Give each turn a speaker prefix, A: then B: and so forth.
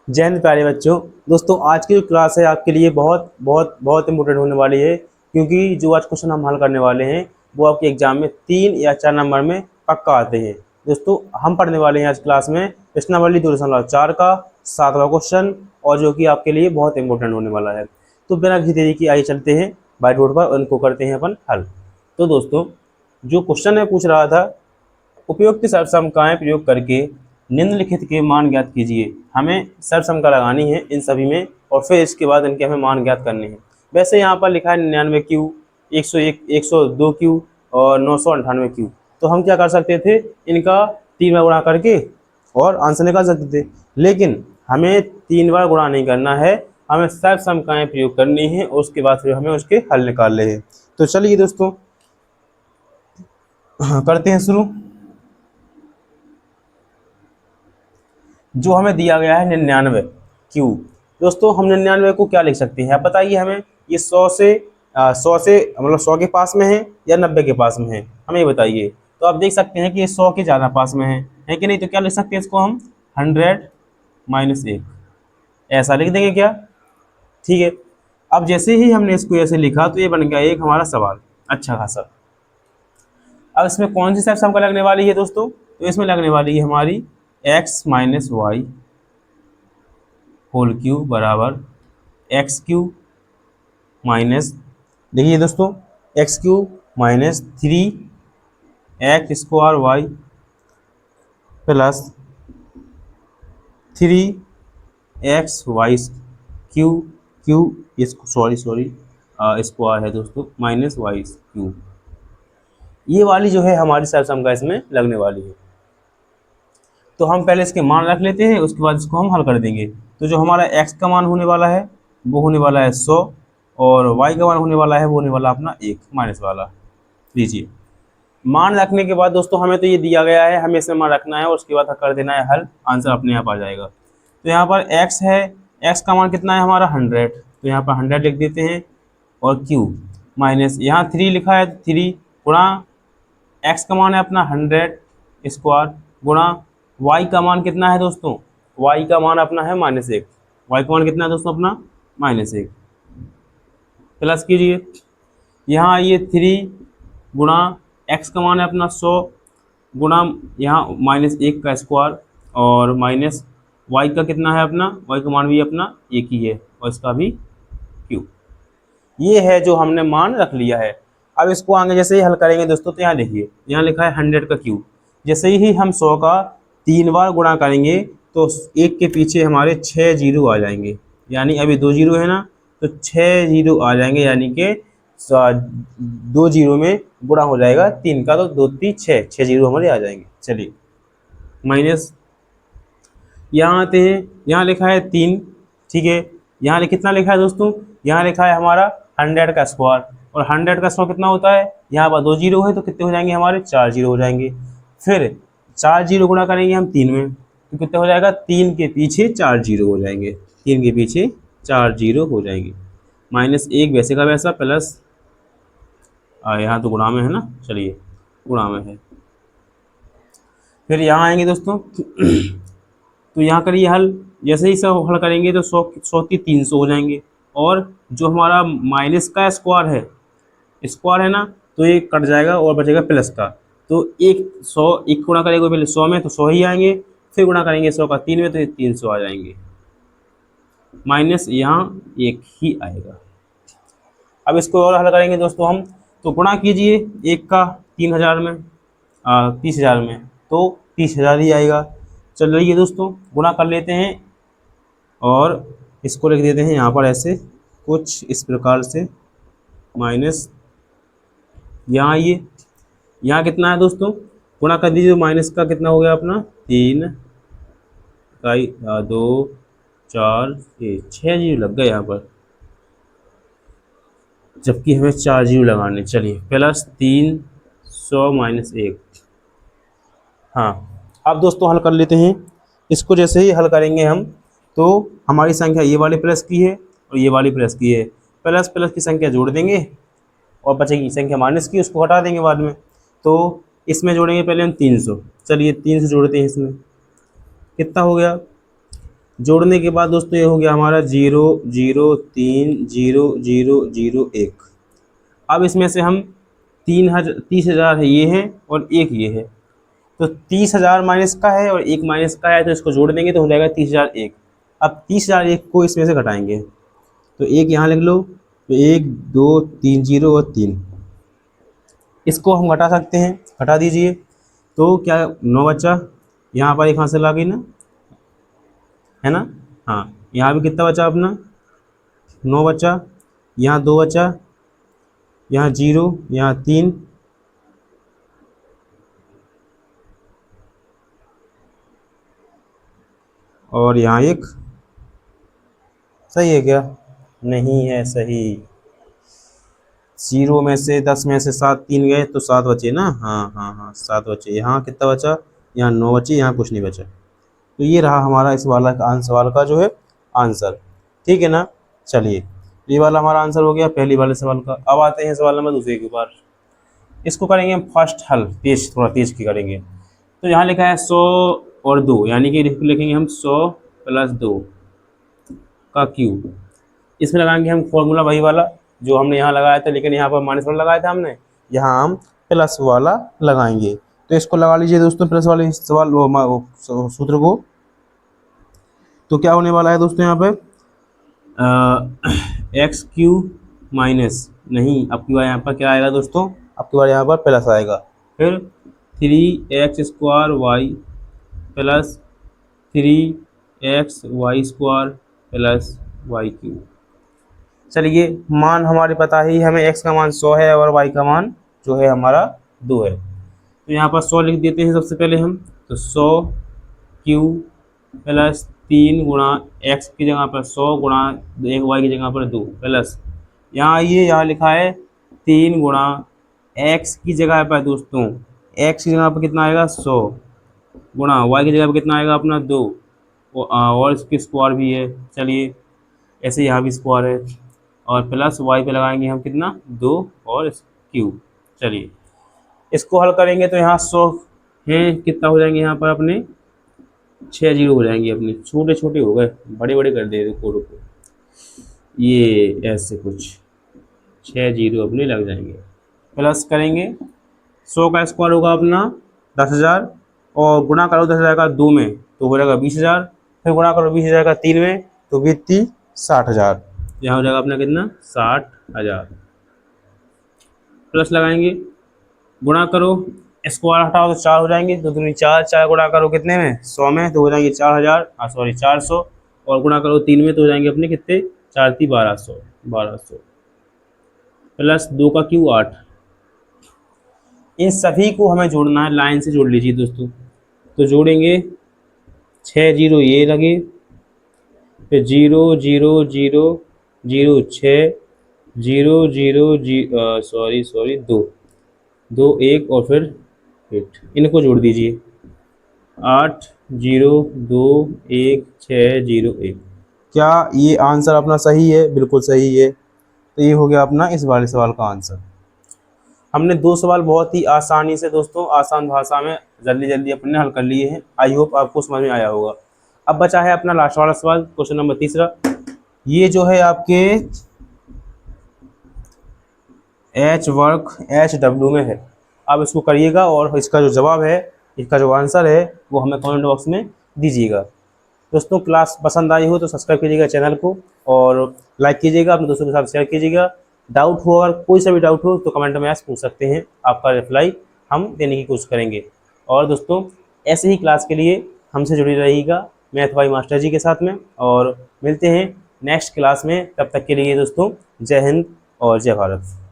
A: जय हिंद प्यारे बच्चों। दोस्तों आज की जो क्लास है आपके लिए बहुत बहुत बहुत इंपॉर्टेंट होने वाली है, क्योंकि जो आज क्वेश्चन हम हल करने वाले हैं वो आपके एग्जाम में 3 या 4 नंबर में पक्का आते हैं। दोस्तों हम पढ़ने वाले हैं आज क्लास में प्रश्नावली 2.4 का 7वां क्वेश्चन, और जो कि आपके लिए बहुत इंपॉर्टेंट होने वाला है। तो बिना किसी देरी की आइए चलते हैं व्हाइट बोर्ड पर, उनको करते हैं अपन हल। तो दोस्तों जो क्वेश्चन है पूछ रहा था, उपयुक्त सर्वसमकाएं प्रयोग करके निम्नलिखित के मान ज्ञात कीजिए। हमें सर्वसमका लगानी है इन सभी में, और फिर इसके बाद इनके हमें मान ज्ञात करने हैं। वैसे यहाँ पर लिखा है 99Q, 101, 102Q और 998Q। तो हम क्या कर सकते थे, इनका 3 बार गुणा करके और आंसर निकाल सकते थे, लेकिन हमें 3 बार गुणा नहीं करना है, हमें सर्वसमकाएं प्रयोग करनी है और उसके बाद फिर हमें उसके हल निकालने हैं। तो चलिए दोस्तों करते हैं शुरू। जो हमें दिया गया है 99Q। दोस्तों हम 99 को क्या लिख सकते हैं, आप बताइए हमें। ये 100 से मतलब 100 के पास में है या 90 के पास में है, हमें ये बताइए। तो आप देख सकते हैं कि ये 100 के ज़्यादा पास में है कि नहीं। तो क्या लिख सकते हैं इसको हम 100 - 1 ऐसा लिख देंगे क्या। ठीक है। अब जैसे ही हमने इसको ऐसे लिखा तो ये बन गया एक हमारा सवाल अच्छा खासा। अब इसमें कौन सी सेक्शन हमको लगने वाली है दोस्तों, तो इसमें लगने वाली है हमारी x - y होल क्यू बराबर XQ माइनस, देखिए दोस्तों, XQ minus 3x² y plus 3x y Q इसको सॉरी स्क्वायर है दोस्तों, माइनस y³। ये वाली जो है हमारी सर्वसमका इसमें लगने वाली है। तो हम पहले इसके मान रख लेते हैं, उसके बाद इसको हम हल कर देंगे। तो जो हमारा x का मान होने वाला है वो होने वाला है 100, और y का मान होने वाला है वो होने वाला अपना 1 माइनस वाला। लीजिए मान रखने के बाद दोस्तों हमें तो ये दिया गया है, हमें इसमें मान रखना है और उसके बाद कर देना है हल, आंसर अपने आप आ जाएगा। तो यहाँ पर x है, x का मान कितना है हमारा 100, तो यहाँ पर 100 लिख देते हैं, और q माइनस यहाँ 3 लिखा है, 3 गुणा x का मान है अपना 100² गुणा y का मान कितना है दोस्तों, y का मान अपना है -1। y का मान कितना है दोस्तों अपना -1, प्लस कीजिए यहाँ ये 3 गुणा x का मान है अपना 100 गुणा यहाँ -1 का स्क्वायर, और माइनस y का कितना है अपना, y का मान भी अपना 1 ही है, और इसका भी q। ये है जो हमने मान रख लिया है। अब इसको आगे जैसे ही हल करेंगे दोस्तों, तो यहाँ देखिए यहाँ लिखा है 100 का क्यूब। जैसे ही हम 100 का 3 बार गुणा करेंगे तो 1 के पीछे हमारे 6 जीरो आ जाएंगे, यानी अभी 2 जीरो है ना, तो 6 जीरो आ जाएंगे, यानी कि 2 जीरो में गुणा हो जाएगा 3 का, तो 2 3 6 जीरो हमारे आ जाएंगे। चलिए माइनस यहाँ आते हैं, यहाँ लिखा है 3, ठीक है। यहाँ कितना लिखा है दोस्तों, यहाँ लिखा है हमारा 100 का स्क्वायर, और 100 का स्क्वायर कितना होता है, यहाँ पर 2 जीरो है तो कितने हो जाएंगे हमारे 4 जीरो हो जाएंगे। फिर 4 जीरो गुणा करेंगे हम 3 में, तो कितना हो जाएगा, 3 के पीछे 4 जीरो हो जाएंगे, 3 के पीछे 4 जीरो हो जाएंगे। -1 वैसे का वैसा, प्लस यहाँ तो गुणा में है ना, चलिए गुणा में है। फिर यहाँ आएंगे दोस्तों तो यहाँ करिए हल, जैसे ही सब हल करेंगे तो 100 की 300 हो जाएंगे, और जो हमारा माइनस का स्क्वायर है ना, तो ये कट जाएगा और बचेगा प्लस का। तो 1 गुणा करेंगे पहले 100 में तो 100 ही आएंगे, फिर गुणा करेंगे 100 का 3 में तो ये 300 आ जाएंगे, माइनस यहाँ 1 ही आएगा। अब इसको और हल करेंगे दोस्तों हम, तो गुणा कीजिए 1 का 3000 में 30,000 में, तो 30,000 ही आएगा। चलिए दोस्तों गुणा कर लेते हैं, और इसको लिख देते हैं यहाँ पर ऐसे कुछ इस प्रकार से, माइनस यहाँ ये यहाँ कितना है दोस्तों, गुणा कर दीजिए, माइनस का कितना हो गया अपना 3 इकाई 2 4 6 जीरो लग गए यहाँ पर, जबकि हमें 4 जीरो लगाने। चलिए प्लस 300 -1। हाँ अब दोस्तों हल कर लेते हैं इसको। जैसे ही हल करेंगे हम तो हमारी संख्या ये वाली प्लस की है और ये वाली प्लस की है, प्लस प्लस की संख्या जोड़ देंगे और बचेगी संख्या माइनस की, उसको हटा देंगे बाद में। तो इसमें जोड़ेंगे पहले हम 300, चलिए 300 जोड़ते हैं इसमें, कितना हो गया जोड़ने के बाद दोस्तों ये हो गया हमारा 0 0 3 0 0 0 1। अब इसमें से हम 30,000 है ये है और एक ये है, तो 30,000 माइनस का है और एक माइनस का है, तो इसको जोड़ देंगे तो हो जाएगा 30,001। अब 30,001 को इसमें से घटाएंगे, तो एक यहाँ लिख लो, तो 1 2 3 0 और 3, इसको हम घटा सकते हैं, घटा दीजिए। तो क्या 9 बचा, यहाँ पर एक हासिल आ गई ना, है ना। हाँ, यहाँ भी कितना बचा अपना, 9 बचा, यहाँ 2 बचा, यहाँ 0, यहाँ 3, और यहाँ 1। सही है क्या? नहीं है सही। 0 में से 10 में से 7 3 गए तो 7 बचे ना। हाँ हाँ हाँ, 7 बचे। यहाँ कितना बचा, यहाँ 9 बचे, यहाँ कुछ नहीं बचा। तो ये रहा हमारा इस वाला का सवाल का जो है आंसर। ठीक है ना। चलिए, ये वाला हमारा आंसर हो गया पहली वाले सवाल का। अब आते हैं सवाल नंबर दूसरे के ऊपर। इसको करेंगे हम फर्स्ट हल, तेज, थोड़ा तेज की करेंगे। तो यहाँ लिखा है 100 और 2, यानी कि लिखेंगे हम 100 + 2 का क्यूब। इसमें लगाएंगे हम फॉर्मूला वही वाला जो हमने यहाँ लगाया था, लेकिन यहाँ पर माइनस वाला लगाया था हमने, यहाँ हम प्लस वाला लगाएंगे। तो इसको लगा लीजिए दोस्तों, प्लस वाले सवाल सूत्र को। तो क्या होने वाला है दोस्तों यहाँ पे, x³ माइनस, नहीं अब की बार यहाँ पर क्या आएगा दोस्तों, अब की बार यहाँ पर प्लस आएगा। फिर 3x² y plus 3xy² plus y³। चलिए, मान हमारे पता ही हमें x का मान 100 है और y का मान जो है हमारा 2 है। तो यहाँ पर 100 लिख देते हैं सबसे पहले हम। तो 100³ प्लस 3 गुणा x की जगह पर 100 गुणा 1 y की जगह पर 2 प्लस, यहाँ ये यहाँ लिखा है 3 गुणा x की जगह पर दोस्तों, x की जगह पर कितना आएगा 100 गुणा y की जगह पर कितना आएगा अपना 2, और इसकी स्क्वायर भी है। चलिए, ऐसे यहाँ भी स्क्वायर है, और प्लस y पे लगाएंगे हम कितना 2 और क्यूब। चलिए, इसको हल करेंगे तो यहाँ 100 है, कितना हो जाएंगे यहाँ पर अपने 6 0 हो जाएंगे अपने, छोटे छोटे हो गए, बड़े बड़े कर दे कोडों को, ये ऐसे कुछ 6 0 अपने लग जाएंगे। प्लस करेंगे, 100 का स्क्वायर होगा अपना 10,000, और गुणा करो 10,000 का 2 में तो हो जाएगा 20,000, फिर गुणा करो 20,000 का 3 में तो बीती 60,000, यहाँ हो जाएगा अपना कितना 60,000। प्लस लगाएंगे, गुणा करो, स्क्वायर हटाओ तो 4 हो जाएंगे, तो 2 4, 4 गुणा करो कितने में 100 में तो हो जाएंगे 4,000, सॉरी 400, और गुणा करो 3 में तो हो जाएंगे अपने कितने 4 3 1200, 1200 प्लस 2 का क्यू 8। इन सभी को हमें जोड़ना है, लाइन से जोड़ लीजिए दोस्तों। तो जोड़ेंगे 6 0 ये लगे, फिर 0 0 0 0 6 0 0 सॉरी 2 2 1 और फिर 8, इनको जोड़ दीजिए 8 0 2 1 6 0 1। क्या ये आंसर अपना सही है? बिल्कुल सही है। तो ये हो गया अपना इस वाले सवाल का आंसर। हमने 2 सवाल बहुत ही आसानी से दोस्तों, आसान भाषा में जल्दी जल्दी अपने हल कर लिए हैं। आई होप आपको समझ में आया होगा। अब बचा है अपना लास्ट वाला सवाल, क्वेश्चन नंबर 3। ये जो है आपके HW में है। आप इसको करिएगा और इसका जो जवाब है, इसका जो आंसर है वो हमें कमेंट बॉक्स में दीजिएगा। दोस्तों, क्लास पसंद आई हो तो सब्सक्राइब कीजिएगा चैनल को, और लाइक कीजिएगा, अपने दोस्तों के साथ शेयर कीजिएगा। डाउट हो, अगर कोई सा भी डाउट हो तो कमेंट में आप पूछ सकते हैं, आपका रिप्लाई हम देने की कोशिश करेंगे। और दोस्तों, ऐसे ही क्लास के लिए हमसे जुड़ी रहिएगा मैथ भाई मास्टर जी के साथ में, और मिलते हैं नेक्स्ट क्लास में। तब तक के लिए दोस्तों, जय हिंद और जय भारत।